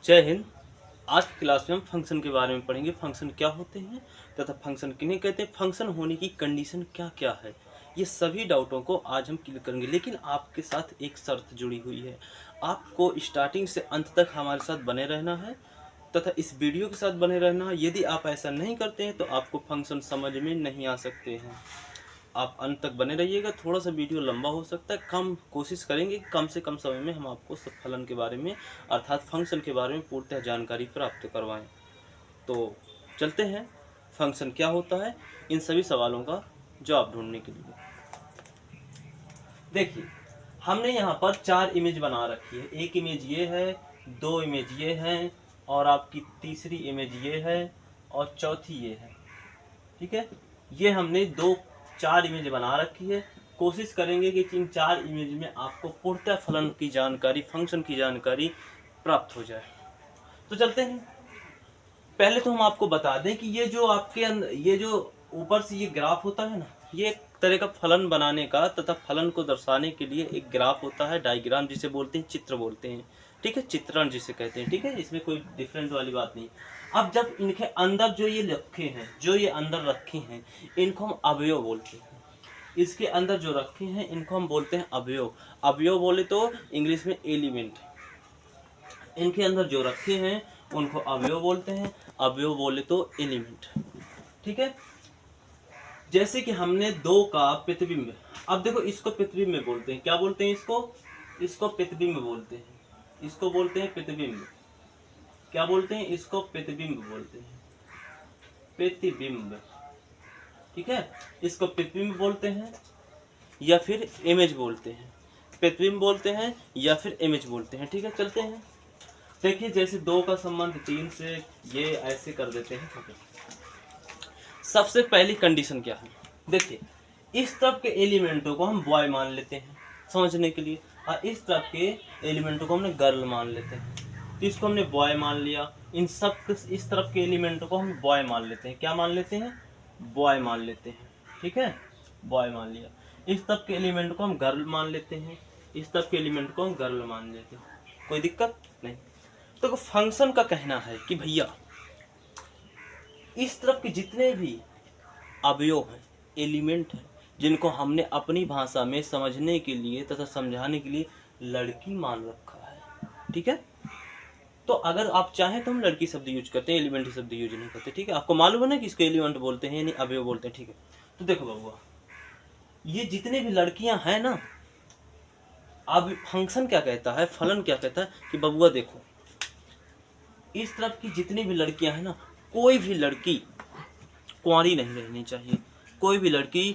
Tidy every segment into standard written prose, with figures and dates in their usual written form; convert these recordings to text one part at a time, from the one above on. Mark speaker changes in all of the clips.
Speaker 1: जय हिंद। आज की क्लास में हम फंक्शन के बारे में पढ़ेंगे। फंक्शन क्या होते हैं तथा फंक्शन किन्हें कहते हैं, फंक्शन होने की कंडीशन क्या क्या है, ये सभी डाउटों को आज हम क्लियर करेंगे। लेकिन आपके साथ एक शर्त जुड़ी हुई है, आपको स्टार्टिंग से अंत तक हमारे साथ बने रहना है तथा इस वीडियो के साथ बने रहना है। यदि आप ऐसा नहीं करते हैं तो आपको फंक्शन समझ में नहीं आ सकते हैं। आप अंत तक बने रहिएगा। थोड़ा सा वीडियो लंबा हो सकता है, कम कोशिश करेंगे कि कम से कम समय में हम आपको फलन के बारे में अर्थात फंक्शन के बारे में पूर्णतः जानकारी प्राप्त करवाएं। तो चलते हैं, फंक्शन क्या होता है, इन सभी सवालों का जवाब ढूंढने के लिए। देखिए, हमने यहाँ पर 4 इमेज बना रखी है। एक इमेज ये है, 2 इमेज ये है, और आपकी तीसरी इमेज ये है, और चौथी ये है। ठीक है, ये हमने 4 इमेज बना रखी है। कोशिश करेंगे कि इन 4 इमेज में आपको पूर्णतः फलन की जानकारी, फंक्शन की जानकारी प्राप्त हो जाए। तो चलते हैं। पहले तो हम आपको बता दें कि ये जो आपके अंदर ये जो ऊपर से ये ग्राफ होता है ना, ये एक तरह का फलन बनाने का तथा फलन को दर्शाने के लिए एक ग्राफ होता है, डायग्राम जिसे बोलते हैं, चित्र बोलते हैं। ठीक है, चित्रण जिसे कहते हैं। ठीक है, इसमें कोई डिफरेंट वाली बात नहीं। अब जब इनके अंदर जो ये रखे हैं, जो ये अंदर रखे हैं, इनको हम अवयव बोलते हैं। इसके अंदर जो रखे हैं इनको हम बोलते हैं अवयव। अवयव बोले तो इंग्लिश में एलिमेंट। इनके अंदर जो रखे हैं उनको अवयव बोलते हैं, अवयव बोले तो एलिमेंट। ठीक है, जैसे कि हमने 2 का प्रतिबिंब, अब देखो इसको प्रतिबिंब बोलते हैं। क्या बोलते हैं इसको प्रतिबिंब बोलते हैं। इसको बोलते हैं प्रतिबिंब। क्या बोलते हैं इसको? प्रतिबिंब बोलते हैं, प्रतिबिंब। ठीक है, इसको प्रतिबिंब बोलते हैं या फिर इमेज बोलते हैं। प्रतिबिंब बोलते हैं या फिर इमेज बोलते हैं। ठीक है, चलते हैं। देखिए, जैसे 2 का संबंध 3 से, ये ऐसे कर देते हैं। ठीक है, सबसे पहली कंडीशन क्या है? देखिए, इस तरफ के एलिमेंटों को हम बॉय मान लेते हैं समझने के लिए, और इस तरफ के एलिमेंटों को हमने गर्ल मान लेते हैं। तो इसको हमने बॉय मान लिया। इन सब इस तरफ के एलिमेंटों को हम बॉय मान लेते हैं। क्या मान लेते हैं? बॉय मान लेते हैं। ठीक है, बॉय मान लिया। इस तरफ के एलिमेंट को हम गर्ल मान लेते हैं, इस तरफ के एलिमेंट को हम गर्ल मान लेते हैं। कोई दिक्कत नहीं। तो फंक्शन का कहना है कि भैया इस तरफ के जितने भी अवयव हैं, एलिमेंट हैं, जिनको हमने अपनी भाषा में समझने के लिए तथा समझाने के लिए लड़की मान रखा है। ठीक है, तो अगर आप चाहें तो हम लड़की शब्द यूज करते हैं, एलिमेंट शब्द यूज नहीं करते। ठीक है, आपको मालूम है ना कि इसको एलिमेंट बोलते हैं यानी अवयव बोलते हैं। ठीक है, तो देखो बबुआ, ये जितने भी लड़कियां हैं ना, अब फंक्शन क्या कहता है, फलन क्या कहता है कि बबुआ देखो, इस तरफ की जितनी भी लड़कियां हैं ना, कोई भी लड़की कुंवारी नहीं रहनी चाहिए। कोई भी लड़की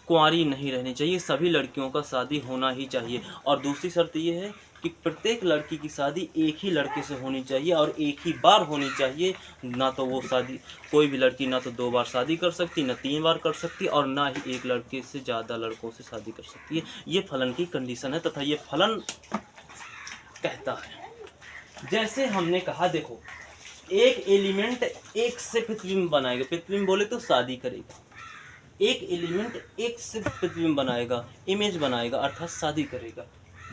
Speaker 1: कुंवारी नहीं रहनी चाहिए। सभी लड़कियों का शादी होना ही चाहिए। और दूसरी शर्त ये है कि प्रत्येक लड़की की शादी एक ही लड़के से होनी चाहिए और एक ही बार होनी चाहिए। ना तो वो शादी, कोई भी लड़की ना तो 2 बार शादी कर सकती, ना 3 बार कर सकती, और ना ही एक लड़के से ज़्यादा लड़कों से शादी कर सकती है। ये फलन की कंडीशन है तथा ये फलन कहता है। जैसे हमने कहा, देखो, एक एलिमेंट एक से प्रतिबिंब बनाएगा। प्रतिबिंब बोले तो शादी करेगा। एक एलिमेंट एक से प्रतिबिंब बनाएगा, इमेज बनाएगा, अर्थात शादी करेगा।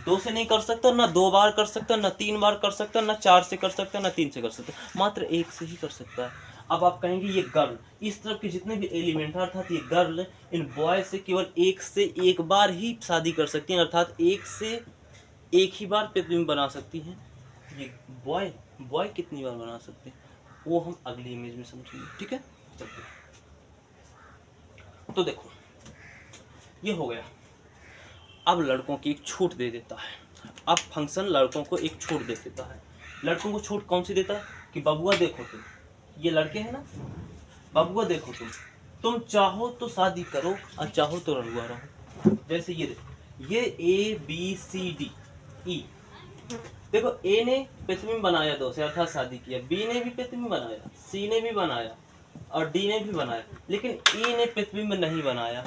Speaker 1: 2 से नहीं कर सकता, ना 2 बार कर सकता, ना 3 बार कर सकता, ना 4 से कर सकता, ना 3 से कर सकता, मात्र एक से ही कर सकता है। अब आप कहेंगे ये गर्ल, इस तरफ के जितने भी एलिमेंट हैं अर्थात ये गर्ल इन बॉय से केवल एक से एक बार ही शादी कर सकती हैं, अर्थात एक से एक ही बार प्रतिबिंब बना सकती हैं। ये बॉय बॉय कितनी बार बना सकते हैं वो हम अगली इमेज में समझेंगे। ठीक है, चलते हैं। तो देखो, ये हो गया। अब लड़कों की एक छूट दे देता है। अब फंक्शन लड़कों को एक छूट दे देता है। लड़कों को छूट कौन सी देता है कि बबुआ देखो, तुम ये लड़के हैं ना, बबुआ देखो, तुम चाहो तो शादी करो और चाहो तो रहुआ रहो। जैसे ये देखो, ये ABCDE, देखो, ए ने प्रतिबिंब बनाया 2 से अर्थात शादी किया, बी ने भी प्रतिबिंब बनाया, सी ने भी बनाया और डी ने भी बनाया, लेकिन ई ने प्रतिबिंब नहीं बनाया।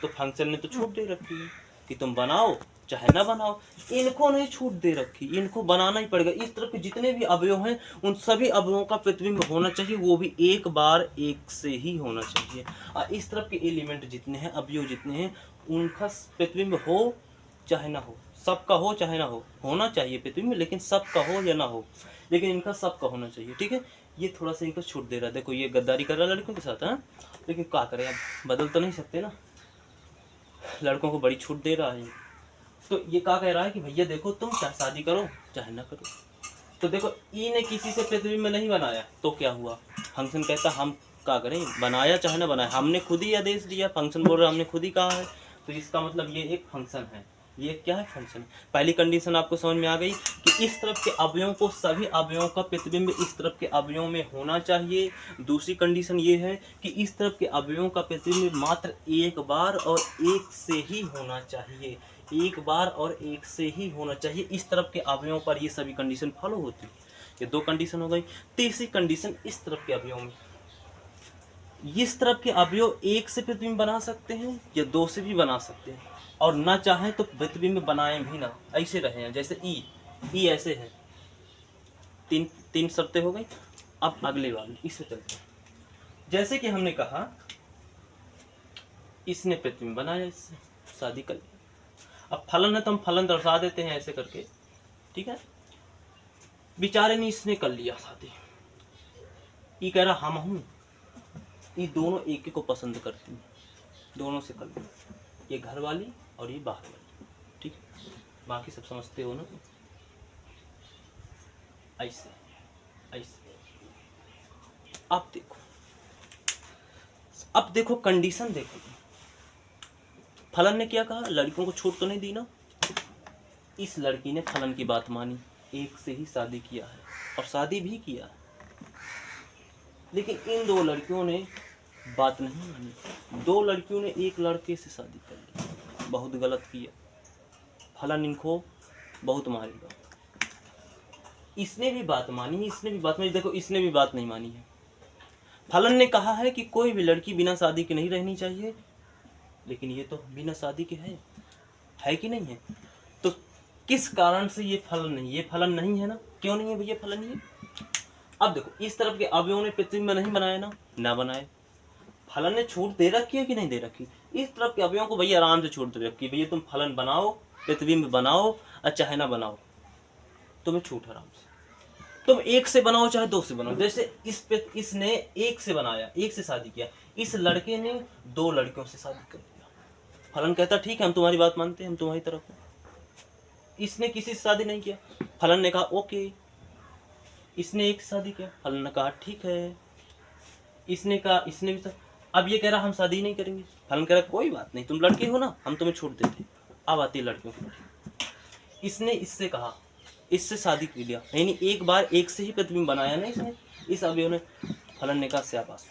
Speaker 1: तो फंक्शन ने तो छूट दे रखी है कि तुम बनाओ चाहे ना बनाओ। इनको नहीं छूट दे रखी, इनको बनाना ही पड़ेगा। इस तरह के जितने भी अवयव हैं उन सभी अवयवों का प्रतिबिंब होना चाहिए, वो भी एक बार एक से ही होना चाहिए। और इस तरफ के एलिमेंट जितने हैं, अवयव जितने हैं, उनका प्रतिबिंब हो चाहे ना हो, सबका हो चाहे ना हो, होना चाहिए पृथ्वी में, लेकिन सबका हो या ना हो, लेकिन इनका सबका होना चाहिए, ठीक है। ये थोड़ा सा इनको छूट दे रहा है, देखो ये गद्दारी कर रहा है लड़कियों के साथ, है, लेकिन क्या करें, अब बदल तो नहीं सकते ना, लड़कों को बड़ी छूट दे रहा है। तो ये क्या कह रहा है कि भैया देखो तुम चाहे शादी करो चाहे ना करो। तो देखो ई ने किसी से पृथ्वी में नहीं बनाया, तो क्या हुआ, फंक्शन कहता हम क्या करें, बनाया चाहे ना बनाया, हमने खुद ही आदेश दिया, फंक्शन बोल रहा हमने खुद ही कहा है, तो इसका मतलब ये एक फंक्शन है, ये क्या है, फंक्शन। पहली कंडीशन आपको समझ में आ गई कि इस तरफ के अवयवों को सभी अवयवों का प्रतिबिंब इस तरफ के अवयवों में होना चाहिए। दूसरी कंडीशन ये है कि इस तरफ के अवयवों का प्रतिबिंब मात्र एक बार और एक से ही होना चाहिए, एक बार और एक से ही होना चाहिए, इस तरफ के अवयवों पर ये सभी कंडीशन फॉलो होती है। ये दो कंडीशन हो गई। तीसरी कंडीशन इस तरफ के अवयवों में, इस तरफ के अवयव एक से प्रतिबिंब बना सकते हैं या दो से भी बना सकते हैं, और ना चाहे तो प्रतिबिंब बनाए भी ना, ऐसे रहे हैं जैसे ई ऐसे है, तीन तीन शर्तें हो गई। अब अगले वाले इससे चलते हैं, जैसे कि हमने कहा इसने प्रतिबिंब बनाया, इससे शादी कर लिया, अब फलन है तो हम फलन दर्शा देते हैं ऐसे करके, ठीक है। बेचारे ने इसने कर लिया शादी, ये कह रहा हम हूं, ये दोनों एक को पसंद करती हैं, दोनों से कर लिया, ये घर वाली और ये बाहर वाली, ठीक है, बाकी सब समझते हो ना। ऐसे ऐसे अब देखो कंडीशन देखो, फलन ने क्या कहा, लड़कियों को छूट तो नहीं दी ना, इस लड़की ने फलन की बात मानी, एक से ही शादी किया है और शादी भी किया है, लेकिन इन दो लड़कियों ने बात नहीं मानी, दो लड़कियों ने एक लड़के से शादी कर ली, बहुत गलत किया, फलन इनको बहुत मारेगा। इसने भी बात मानी, इसने भी बात मानी, देखो इसने भी बात नहीं मानी है। फलन ने कहा है कि कोई भी लड़की बिना शादी के नहीं रहनी चाहिए, लेकिन ये तो बिना शादी के है कि नहीं है, तो किस कारण से ये फलन नहीं, ये फलन नहीं है ना, क्यों नहीं है भैया फलन ये। अब देखो इस तरफ के अवयवों ने पृथ्वी में नहीं बनाया ना बनाए, फलन ने छूट दे रखी है कि नहीं दे रखी, इस तरफ के अवयवों को भैया आराम से छूट दे रखी है, भैया तुम फलन बनाओ पृथ्वी में बनाओ और चाहे ना बनाओ, तुम्हें छूट आराम से, तुम एक से बनाओ चाहे दो से बनाओ। जैसे इसने एक से बनाया, एक से शादी किया, इस लड़के ने दो लड़कियों से शादी कर दिया, फलन कहता ठीक है हम तुम्हारी बात मानते हैं, हम तुम्हारी तरफ हैं। इसने किसी से शादी नहीं किया, फलन ने कहा ओके, इसने एक शादी किया, फलन ने कहा ठीक है, इसने कहा इसने भी अब ये कह रहा हम शादी नहीं करेंगे, फलन कह रहा कोई बात नहीं तुम लड़के हो ना, हम तुम्हें छूट देते। अब आती है लड़कियों की, इसने इससे कहा, इससे शादी कर लिया, यानी एक बार एक से ही प्रतिबिंब बनाया ना इसने, इस अवयव ने, फलन ने कहा शाबाश।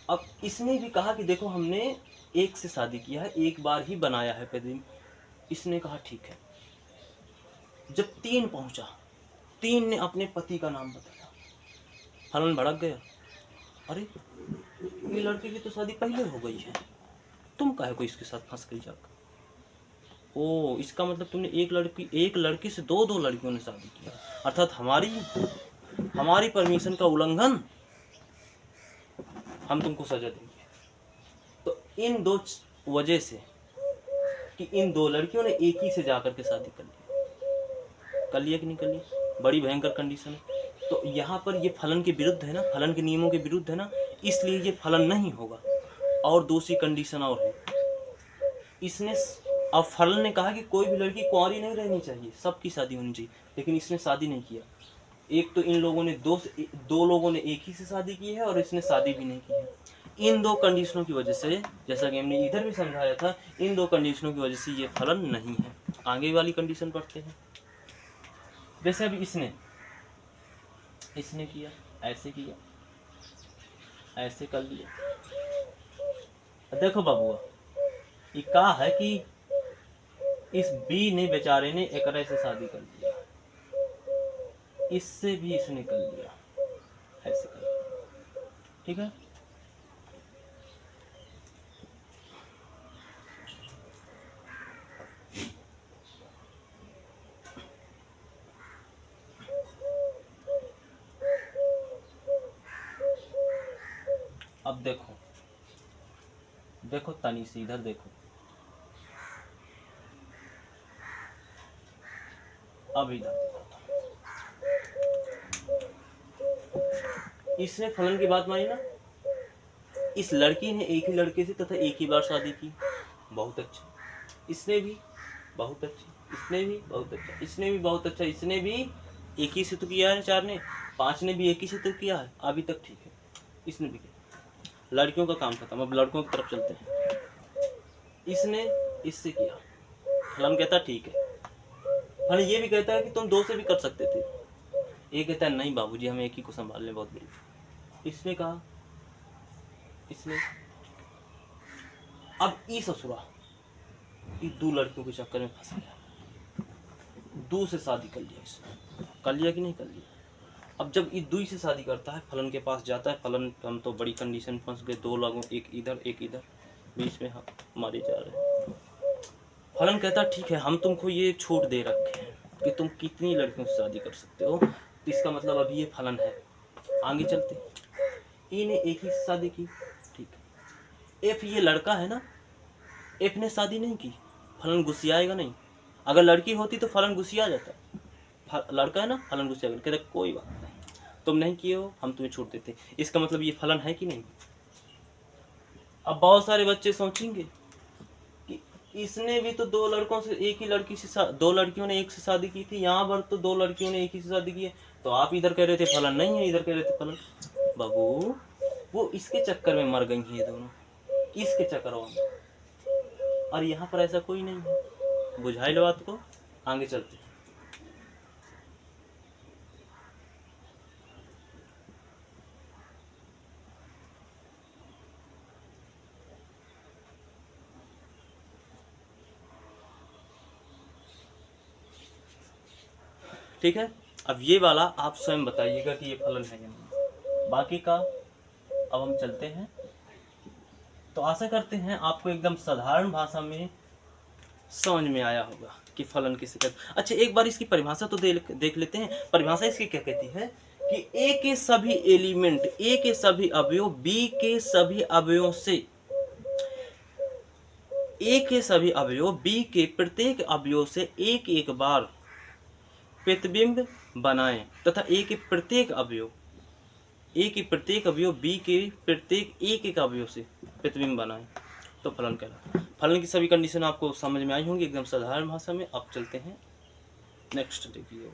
Speaker 1: अब इसने भी कहा कि देखो हमने एक से शादी किया है, एक बार ही बनाया है प्रतिबिंब, इसने कहा ठीक है। जब तीन पहुंचा, तीन ने अपने पति का नाम बताया, फलन भड़क गया, अरे ये लड़के की तो शादी पहले हो गई है, तुम काहे को इसके साथ फंस गई जाकर, ओ इसका मतलब तुमने एक लड़की से दो लड़कियों ने शादी किया, अर्थात हमारी परमिशन का उल्लंघन, हम तुमको सजा देंगे। तो इन दो वजह से कि इन दो लड़कियों ने एक ही से जाकर के शादी कर लिया कि नहीं कर लिया, बड़ी भयंकर कंडीशन है। तो यहाँ पर ये फलन के विरुद्ध है ना, फलन के नियमों के विरुद्ध है ना, इसलिए ये फलन नहीं होगा। और दूसरी कंडीशन और है, इसने अब फलन ने कहा कि कोई भी लड़की कुंवारी नहीं रहनी चाहिए, सबकी शादी होनी चाहिए, लेकिन इसने शादी नहीं किया। एक तो इन लोगों ने दो लोगों ने एक ही से शादी की है और इसने शादी भी नहीं की है। इन दो कंडीशनों की वजह से, जैसा कि हमने इधर भी समझाया था, इन दो कंडीशनों की वजह से ये फलन नहीं है। आगे वाली कंडीशन पढ़ते हैं। जैसे अभी इसने किया, ऐसे किया, ऐसे कर लिया। देखो बाबुआ, ये कहा है कि इस बी ने बेचारे ने एक से शादी कर लिया, इससे भी इसने कर लिया, ऐसे कर लिया, ठीक है। अब देखो तनी से इधर देखो, अब इधर देखो, इसने फलन की बात मानी ना, इस लड़की ने एक ही लड़के से तथा एक ही बार शादी की, बहुत अच्छा, इसने भी बहुत अच्छा, इसने भी बहुत अच्छा, इसने भी बहुत अच्छा, इसने भी एक ही से तो किया है, 4 ने, 5 ने भी एक ही से तो किया है, अभी तक ठीक है, इसने भी किया। लड़कियों का काम खत्म, अब लड़कों की तरफ चलते हैं। इसने इससे किया, फलन कहता ठीक है, फलन ये भी कहता है कि तुम 2 से भी कर सकते थे, ये कहता है नहीं बाबूजी हम एक ही को संभालने बहुत बड़ी। इसने कहा, इसने अब ई ससुरा ये 2 लड़कियों के चक्कर में फंस गया, 2 से शादी कर लिया इसने, कर लिया कि नहीं कर लिया। अब जब ये 2 से शादी करता है, फलन के पास जाता है, फलन हम तो बड़ी कंडीशन फंस गए, 2 लोगों, एक इधर एक इधर, बीच में हम मारे जा रहे हैं। फलन कहता ठीक है हम तुमको ये छूट दे रखे हैं कि तुम कितनी लड़कियों से शादी कर सकते हो, तो इसका मतलब अभी ये फलन है। आगे चलते, ई ने एक ही शादी की, ठीक है। एफ ये लड़का है ना, एफ ने शादी नहीं की, फलन गुस्सियाएगा नहीं। अगर लड़की होती तो फलन गुस्सिया जाता, लड़का है ना, फलन गुस्सिया कहते कोई बात नहीं, तुम नहीं किए हो हम तुम्हें छूट देते, इसका मतलब ये फलन है कि नहीं। अब बहुत सारे बच्चे सोचेंगे कि इसने भी तो 2 लड़कों से, एक ही लड़की से 2 लड़कियों ने एक से शादी की थी, यहाँ पर तो 2 लड़कियों ने एक ही से शादी की है, तो आप इधर कह रहे थे फलन नहीं है, इधर कह रहे थे फलन। बाबू वो इसके चक्कर में मर गई हैं दोनों, इसके चक्करों में, और यहाँ पर ऐसा कोई नहीं है। बुझाई लो बात को, आगे चलते हैं। ठीक है, अब ये वाला आप स्वयं बताइएगा कि ये फलन है या नहीं। बाकी का अब हम चलते हैं। तो आशा करते हैं आपको एकदम साधारण भाषा में समझ में आया होगा कि फलन किसे कहते हैं। अच्छा एक बार इसकी परिभाषा तो देख लेते हैं। परिभाषा इसकी क्या कहती है कि ए के सभी एलिमेंट, ए के सभी अवयव बी के सभी अवयवों से, ए के सभी अवयव बी के प्रत्येक अवयव से एक एक बार प्रतिबिंब बनाएं तथा ए के प्रत्येक अवयव, ए के प्रत्येक अवयव बी के प्रत्येक एक एक अवयव से प्रतिबिंब बनाएं तो फलन कहलाता है। फलन की सभी कंडीशन आपको समझ में आई होंगी एकदम साधारण भाषा में। अब चलते हैं नेक्स्ट देखिए।